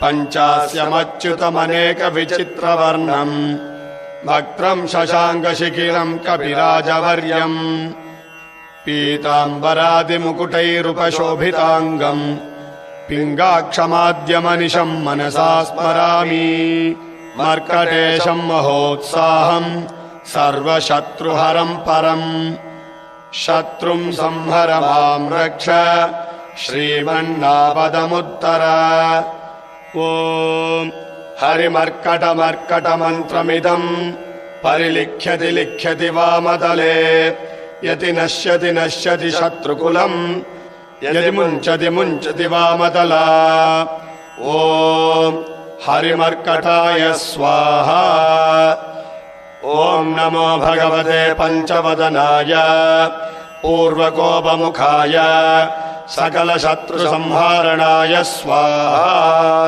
पञ्चास्यमच्युतमनेकविचित्रवर्णम् वक्त्रम् शशाङ्कशिखिलम् कपिराजवर्यम् पीताम्बरादिमुकुटैरुपशोभिताङ्गम् पिङ्गाक्षमाद्यमनिशम् मनसा स्मरामि मर्कटेशम् महोत्साहम् सर्वशत्रुहरम् परम् शत्रुम् संहर माम् रक्ष श्रीमन्नापदमुत्तर ॐ हरिमर्कटमर्कटमन्त्रमिदम् परिलिख्यति लिख्यति वामतले यति नश्यति नश्यति शत्रुकुलम् यदि मुञ्चति मुञ्चति वामतला ॐ हरिमर्कटाय स्वाहा ॐ नमो भगवते पञ्चवदनाय पूर्वकोपमुखाय सकलशत्रुसंहारणाय स्वाहा।